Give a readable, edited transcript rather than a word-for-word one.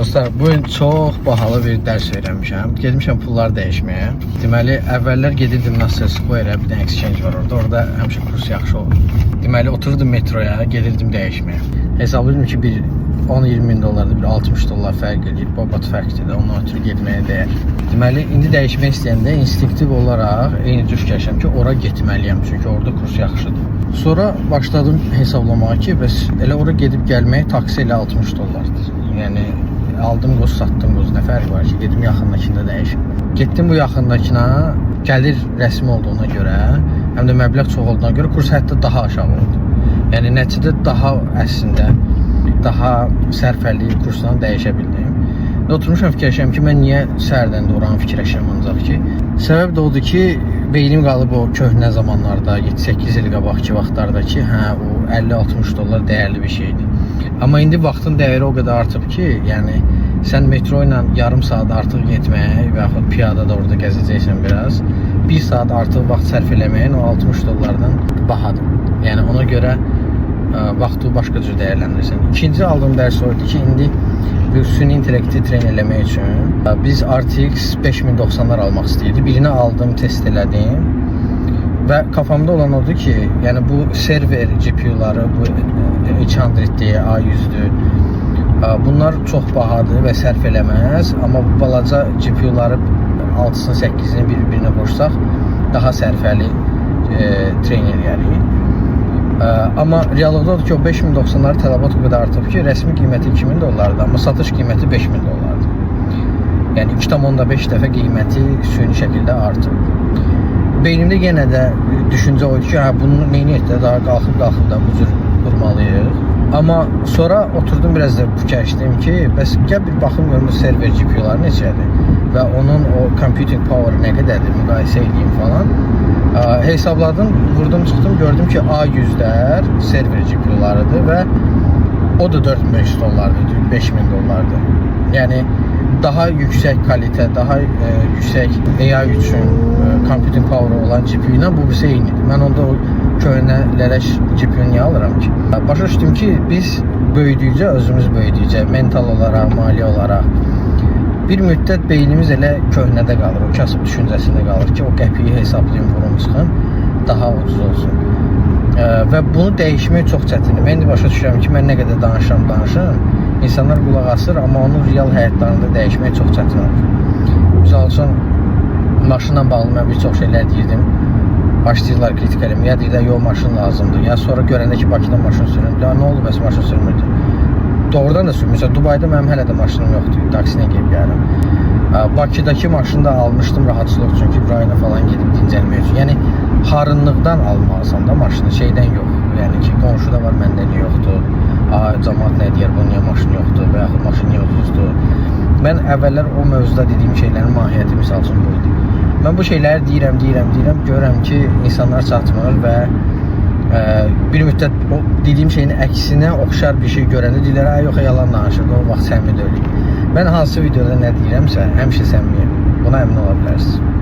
Dostlar, bu gün çox bahalı bir dərs öyrənmişəm. Getmişəm pulları dəyişməyə. Deməli, əvvəllər gedirdim Nasser Square-ə, bir dənə exchange var orada. Orada həmişə kurs yaxşı olur. Deməli, oturdum metroya, gedirdim dəyişməyə. Hesabladım ki, bir 10-20 min dollarda bir 60 dollar fərq edir. Babat fərqdir də, ondan ötürü getməyə dəyər. Deməli, indi dəyişmək istəyəndə instinktiv olaraq eyni düş gəlişəm ki, ora getməliyəm. Çünki orada kurs yaxşıdır. Sonra başladım hesablamağa ki, bəs elə ora gedib gəlmək taksi elə 60 dollardır. Yəni aldım qoz, satdım qoz. Nə fərqi var ki, gedim yaxındakında dəyişim. Getdim bu yaxındakına, gəlir rəsmi olduğuna görə, həm də məbləğ çox olduğuna görə kurs hətta daha aşağı oldu. Yəni nəticədə daha əslində daha sərfəli kursla dəyişə bildim. Oturmuşam fikirləşəm ki, mən niyə səhərdən də oranı fikirləşəm ancaq ki, səbəb də odur ki, beynim qalıb o köhnə zamanlarda, 7-8 il qabaqki vaxtlarda ki, hə, o 50-60 dollar dəyərli bir şeydir. Amma indi vaxtın dəyəri o qədər artıb ki, yəni sən metro ilə yarım saat artıq getməyə və yaxud piyada da orada gəzəcəksən biraz, 1 saat artıq vaxt sərf eləməyin o 60 dollardan bahadır. Yəni ona görə vaxtı başqa cür dəyərləndirirsən. İkinci aldığım dərs oydu ki, indi bir süni intellekti treyn eləmək üçün biz RTX 5090'lar almaq istəyirdik. Birini aldım, test elədim və kafamda olan odur ki, yəni bu server GPU'ları, bu H100'dir, A100'dür, bunlar çox bahadır və sərf eləməz, amma bu balaca GPU'ları 6'sını 8'ini bir-birinə qoşsaq daha sərfəli treyn eləyərik. Amma reallıqda odur ki, o 5090'ları tələbat o qədər artıb ki, rəsmi qiyməti 2000 dollardır, amma satış qiyməti 5000 dollardır. Yəni 2,5 dəfə qiyməti süni şəkildə artıb. Beynimdə yenə də düşüncə oydu ki, bunu neyniyək də daha qalxıb da bu cür qurmalıyıq. Amma sonra oturdum biraz da fikirləşdim ki, bəs gəl bir baxım görüm bu server GPU'ları neçədir və onun o computing power nə qədərdir, müqayisə edeyim falan. Hesabladım, vurdum çıxdım, gördüm ki A100'lər server GPU'larıdır və o da 4500 dollardır, 5000 dollardır. Yəni daha yüksək kalite, daha yüksək AI üçün computing power olan GPU ilə bu birisi eynidir. Mən onda o köhnə lələş GPU niyə alıram ki? Başa düşdüm ki, biz böyüdükcə, özümüz böyüdükcə, mental olaraq, maliyyə olaraq bir müddət beynimiz elə köhnədə qalır, o kasıb düşüncəsində qalır ki, o qəpiyi hesablayın, vurum çıxın, daha ucuz olsun. Və bunu dəyişmək çox çətindir. Mən indi başa düşürəm ki, mən nə qədər danışıram, insanlar qulaq asır, amma onu real həyatlarında dəyişmək çox çətin olur. Misal üçün, maşınla bağlı mən bir çox şeylər deyirdim, başlayırlar kritik eləmə, ya deyirlər, yox, maşın lazımdır, ya sonra görəndə ki, Bakıda maşın süründü, ya nə oldu, bəs maşın sürmürdü. Doğrudan da sürmüşəm. Dubai'da mənim hələ də maşınım yoxdur, taksinə gedib gəlirəm. Bakıdakı maşını da almışdım rahatçılıq üçün ki, rayona falan gedib dincəlmək üçün. Yəni, harınlıqdan almalısan da maşını, şeydən yox. Yəni ki, qonşuda var, məndə niyə yoxdur, cəmaat nə deyər, bu niyə maşın yoxdur və yaxud maşın niyə ucuzdur. Mən əvvəllər o mövzuda dediyim şeylərin mahiyyəti misal üçün buydu. Mən bu şeyləri deyirəm, görürəm ki, insanlar çatmır və bir müddət o dediyim şeyin əksinə oxşar bir şey görəndə deyirlər, yox, yalan danışır, o vaxt səmimi deyil. Mən hansı videoda nə deyirəmsə, həmişə səmimiyəm. Buna əmin ola bilərsiniz.